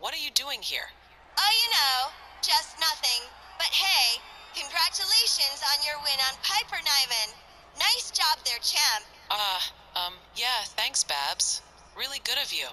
What are you doing here? Oh, just nothing. But hey, congratulations on your win on Piper Niven. Nice job there, champ. Yeah, thanks, Babs. Really good of you.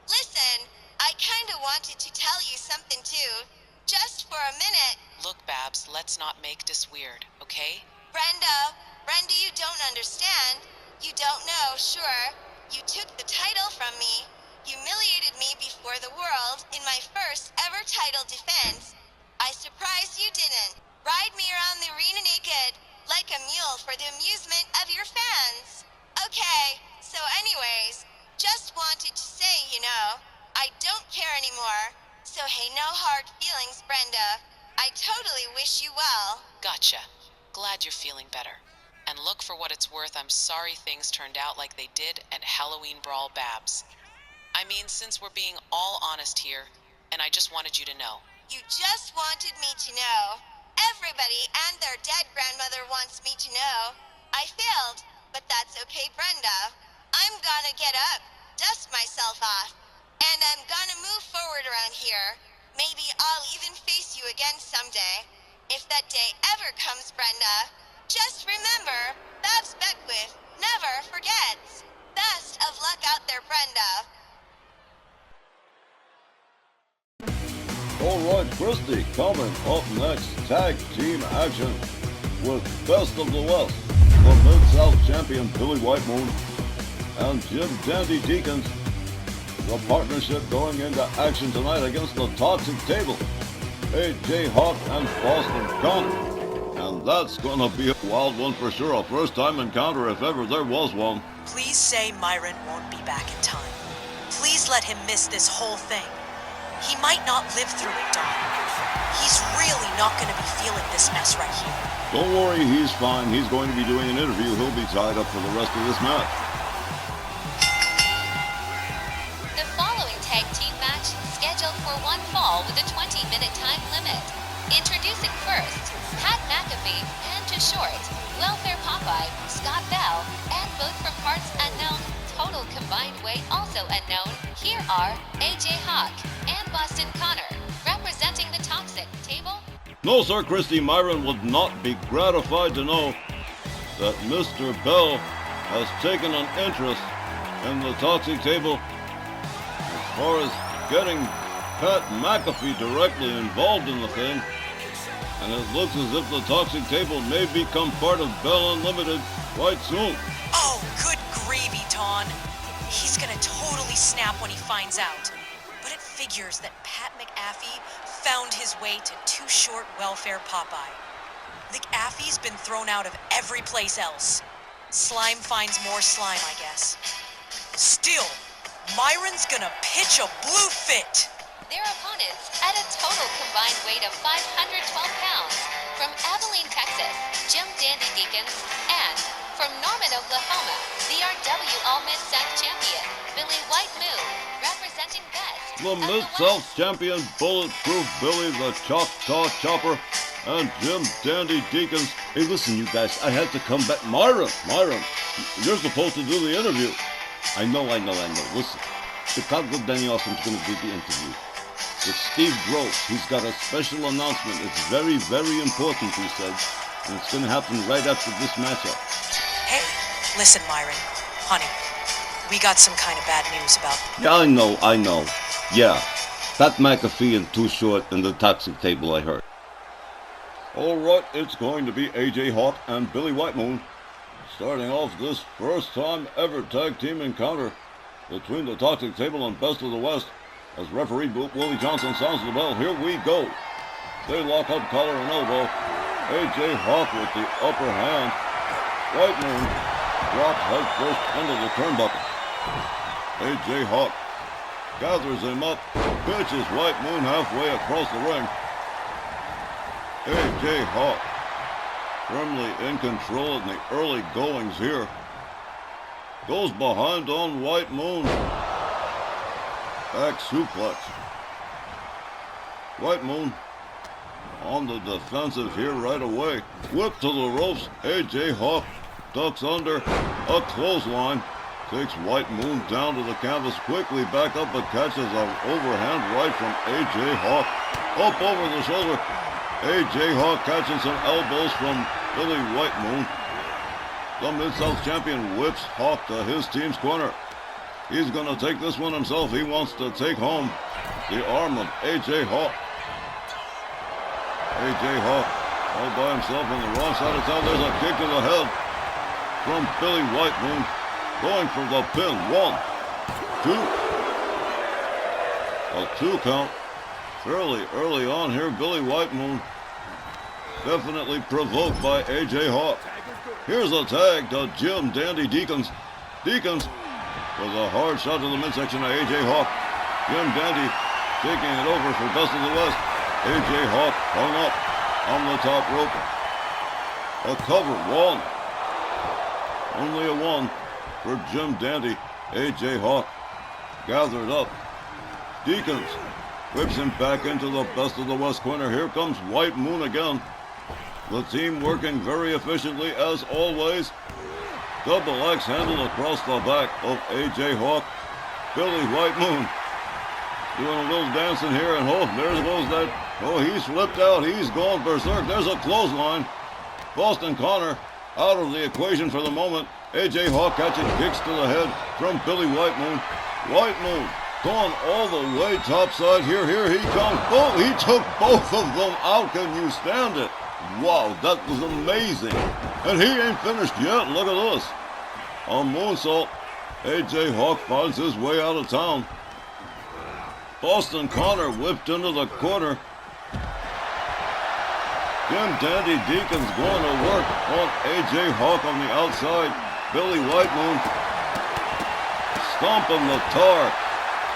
Listen, I kinda wanted to tell you something too. Just for a minute. Look, Babs, let's not make this weird, okay? Brenda, you don't understand. You don't know, sure. You took the title from me. Humiliated me before the world in my first ever title defense. I surprised you didn't. Ride me around the arena naked, like a mule for the amusement of your fans. Okay, so anyways, just wanted to say, I don't care anymore. So hey, no hard feelings, Brenda. I totally wish you well. Gotcha. Glad you're feeling better. And look, for what it's worth, I'm sorry things turned out like they did at Halloween Brawl, Babs. I mean, since we're being all honest here, and I just wanted you to know. You just wanted me to know. Everybody and their dead grandmother wants me to know. I failed, but that's okay, Brenda. I'm gonna get up, dust myself off, and I'm gonna move forward around here. Maybe I'll even face you again someday. If that day ever comes, Brenda, just remember, Babs Beckwith never forgets. Best of luck out there, Brenda. Alright, Christy, coming up next, tag team action with Best of the West, the Mid-South champion Billy White Moon and Jim Dandy Deacons. The partnership going into action tonight against the Toxic Table, AJ Hawk and Boston Connor. And that's gonna be a wild one for sure, a first time encounter if ever there was one. Please say Myron won't be back in time. Please let him miss this whole thing. He might not live through it, Don. He's really not going to be feeling this mess right here. Don't worry, he's fine. He's going to be doing an interview. He'll be tied up for the rest of this match. The following tag team match is scheduled for one fall with a 20-minute time limit. Introducing first, Pat McAfee and Too Short, Welfare Popeye, Scott Bell, and both from parts unknown, total combined weight also unknown, here are AJ Hawk and Boston Connor, representing the Toxic Table. No, sir, Christy, Myron would not be gratified to know that Mr. Bell has taken an interest in the Toxic Table as far as getting Pat McAfee directly involved in the thing. And it looks as if the Toxic Table may become part of Bell Unlimited quite soon. Oh, good gravy, Ton. He's gonna totally snap when he finds out. But it figures that Pat McAfee found his way to Too Short Welfare Popeye. McAfee's been thrown out of every place else. Slime finds more slime, I guess. Still, Myron's gonna pitch a blue fit. Their opponents, at a total combined weight of 512 pounds, from Abilene, Texas, Jim Dandy Deacons, and from Norman, Oklahoma, the RW All Mid-South champion, Billy White Moon, representing Best The of Mid-South West. champion, Bulletproof Billy the Choctaw Chopper, and Jim Dandy Deacons. Hey, listen, you guys, I had to come back. Myron, you're supposed to do the interview. I know. Listen, Chicago Danny Awesome's going to do the interview. With Steve Gross, he's got a special announcement. It's very, very important, he said. And it's going to happen right after this matchup. Hey, listen, Myron. Honey, we got some kind of bad news about... Yeah, I know. Yeah, Pat McAfee and Too Short and the Toxic Table, I heard. Alright, it's going to be AJ Hawk and Billy White Moon starting off this first time ever tag team encounter between the Toxic Table and Best of the West. As referee Willie Johnson sounds the bell, here we go. They lock up collar and elbow. AJ Hawk with the upper hand. White Moon drops head first into the turnbuckle. AJ Hawk gathers him up, pitches White Moon halfway across the ring. AJ Hawk firmly in control in the early goings here. Goes behind on White Moon. Back suplex. White Moon on the defensive here right away. Whip to the ropes. AJ Hawk ducks under a clothesline. Takes White Moon down to the canvas, quickly back up, but catches an overhand right from A.J. Hawk. Up over the shoulder. A.J. Hawk catching some elbows from Billy White Moon. The Mid-South champion whips Hawk to his team's corner. He's going to take this one himself. He wants to take home the arm of A.J. Hawk. A.J. Hawk all by himself on the wrong side of town. There's a kick to the head from Billy White Moon. Going for the pin. 1, 2. A 2 count. Fairly early on here. Billy White Moon definitely provoked by A.J. Hawk. Here's a tag to Jim Dandy Deacons. Deacons was a hard shot to the midsection of A.J. Hawk. Jim Dandy taking it over for Best of the West. A.J. Hawk hung up on the top rope. A cover. 1. Only a 1 for Jim Dandy. A.J. Hawk gathered up. Deacons whips him back into the Best of the West corner. Here comes White Moon again. The team working very efficiently as always. Double axe handle across the back of A.J. Hawk. Billy White Moon doing a little dancing here, and there goes that. Oh, he slipped out. He's going berserk. There's a clothesline. Boston Connor out of the equation for the moment. A.J. Hawk catching kicks to the head from Billy White Moon. White Moon going all the way topside here. Here he comes. Oh, he took both of them out. Can you stand it? Wow, that was amazing. And he ain't finished yet. Look at this. A moonsault. A.J. Hawk finds his way out of town. Boston Connor whipped into the corner. Jim Dandy Deacons going to work on A.J. Hawk on the outside. Billy White Moon stomping the tar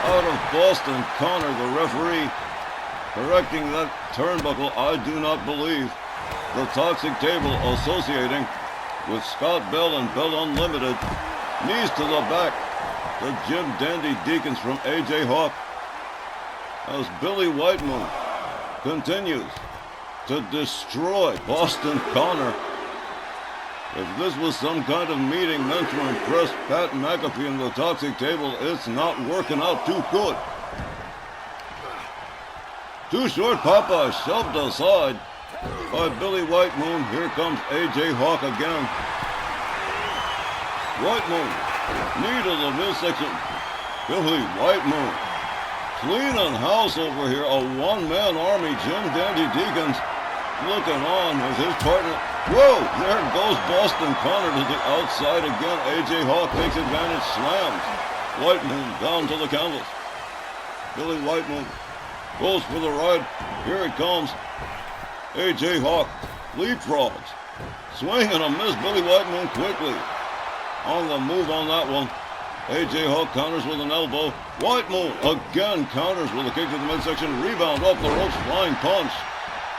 out of Boston Connor, the referee, correcting that turnbuckle. I do not believe. The Toxic Table associating with Scott Bell and Bell Unlimited. Knees to the back. The Jim Dandy Deacons from A.J. Hawk. As Billy White Moon continues to destroy Boston Connor. If this was some kind of meeting meant to impress Pat McAfee and the Toxic Table, it's not working out too good. Too Short Popeye shoved aside by Billy White Moon. Here comes A.J. Hawk again. White Moon, knee to the midsection. Billy White Moon, cleaning house over here. A one-man army. Jim Dandy Deacons looking on with his partner. Whoa, there goes Boston Connor to the outside again. A.J. Hawk takes advantage, slams White Moon down to the canvas. Billy White Moon goes for the ride. Here it comes. A.J. Hawk leapfrogs. Swing and a miss. Billy White Moon quickly on the move on that one. A.J. Hawk counters with an elbow. White Moon again counters with a kick to the midsection. Rebound off the ropes. Flying punch.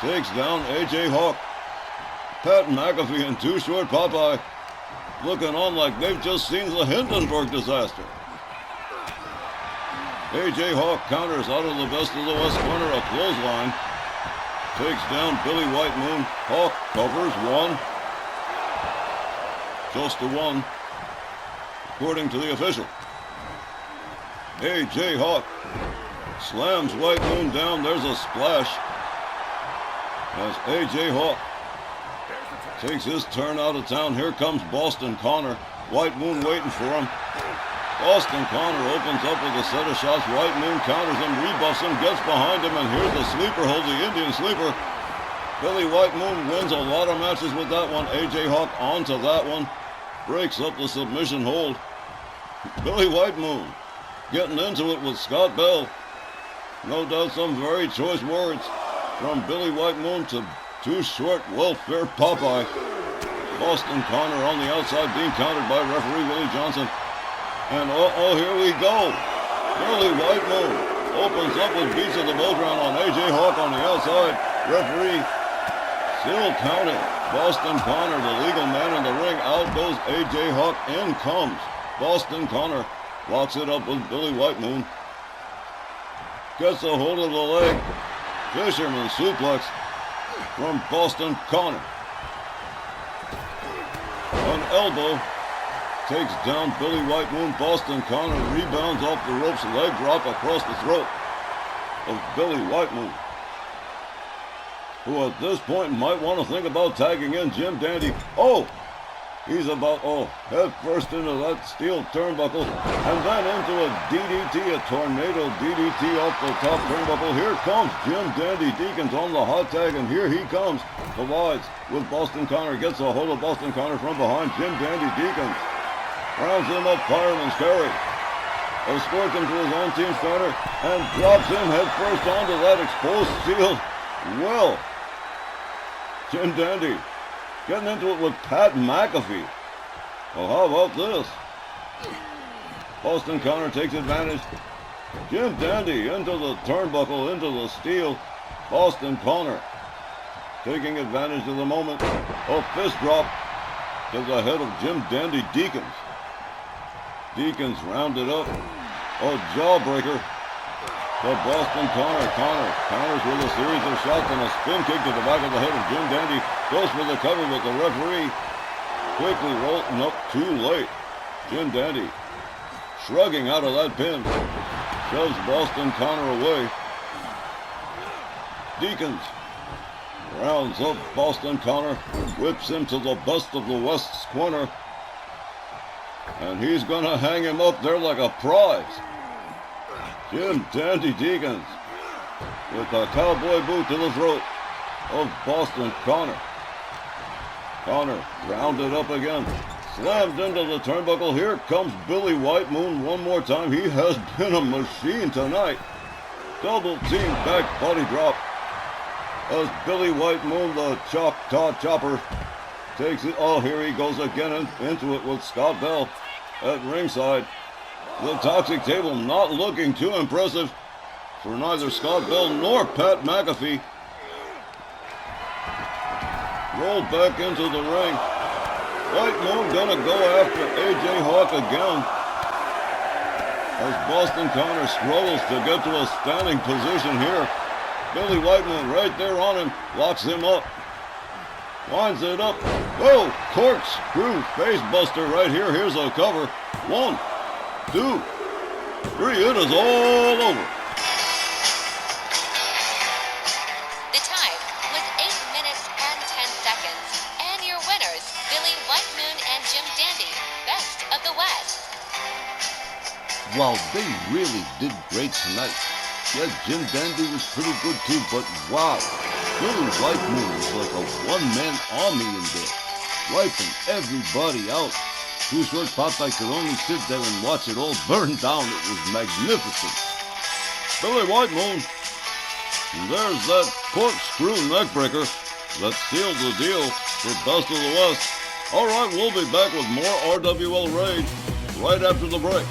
Takes down A.J. Hawk. Pat McAfee and Too Short Popeye looking on like they've just seen the Hindenburg disaster. A.J. Hawk counters out of the Best of the West corner. A clothesline. Takes down Billy White Moon. Hawk covers 1. Just a 1, according to the official. A.J. Hawk slams White Moon down. There's a splash as A.J. Hawk takes his turn out of town. Here comes Boston Connor. White Moon waiting for him. Boston Connor opens up with a set of shots. White Moon counters him, rebuffs him, gets behind him, and here's the sleeper hold, the Indian sleeper. Billy White Moon wins a lot of matches with that one. A.J. Hawk onto that one. Breaks up the submission hold. Billy White Moon getting into it with Scott Bell. No doubt some very choice words from Billy White Moon to Too Short Welfare Popeye. Boston Connor on the outside being countered by referee Willie Johnson. And here we go. Billy White Moon opens up with beats of the Voltron on A.J. Hawk on the outside. Referee still counting. Boston Connor, the legal man in the ring. Out goes A.J. Hawk. In comes Boston Connor. Locks it up with Billy White Moon. Gets a hold of the leg. Fisherman suplex from Boston Connor. An elbow takes down Billy White Moon. Boston Connor rebounds off the ropes, leg drop across the throat of Billy White Moon, who at this point might want to think about tagging in Jim Dandy. Oh, he's about, head first into that steel turnbuckle, and then into a DDT, a tornado DDT off the top turnbuckle. Here comes Jim Dandy Deacons on the hot tag, and here he comes. Collides with Boston Connor, gets a hold of Boston Connor from behind. Jim Dandy Deacons rounds him up, fireman's carry. Escorts him to his own team's corner, and drops him head first onto that exposed steel. Well, Jim Dandy getting into it with Pat McAfee. Well, how about this? Boston Connor takes advantage. Jim Dandy into the turnbuckle, into the steel. Boston Connor taking advantage of the moment. A fist drop to the head of Jim Dandy Deacons. Deacons rounded up. A jawbreaker to Boston Connor. Connor counters with a series of shots and a spin kick to the back of the head of Jim Dandy. Goes for the cover, but the referee quickly rolling up too late. Jim Dandy shrugging out of that pin. Shoves Boston Connor away. Deacons rounds up Boston Connor. Whips him to the bust of the West's corner. And he's going to hang him up there like a prize. Jim Dandy Deacons with a cowboy boot to the throat of Boston Connor. Connor rounded up again. Slammed into the turnbuckle. Here comes Billy White Moon one more time. He has been a machine tonight. Double team back body drop. As Billy White Moon, the Choctaw Chopper, takes it. Oh, here he goes again into it with Scott Bell at ringside. The Toxic Table not looking too impressive for neither Scott Bell nor Pat McAfee. Rolled back into the ring. White Moon gonna go after AJ Hawk again, as Boston Connor struggles to get to a standing position here. Billy White Moon right there on him, locks him up. Winds it up. Whoa, corkscrew facebuster right here. Here's a cover. 1, 2, 3. It is all over. The time was 8 minutes and 10 seconds. And your winners, Billy White Moon and Jim Dandy, best of the West. Wow, they really did great tonight. Yeah, Jim Dandy was pretty good too, but wow, Billy White Moon was like a one-man army in there, wiping everybody out. Too Short Popeye could only sit there and watch it all burn down. It was magnificent. Billy White Moon, and there's that corkscrew neckbreaker that sealed the deal for Best of the West. All right, we'll be back with more RWL Rage right after the break.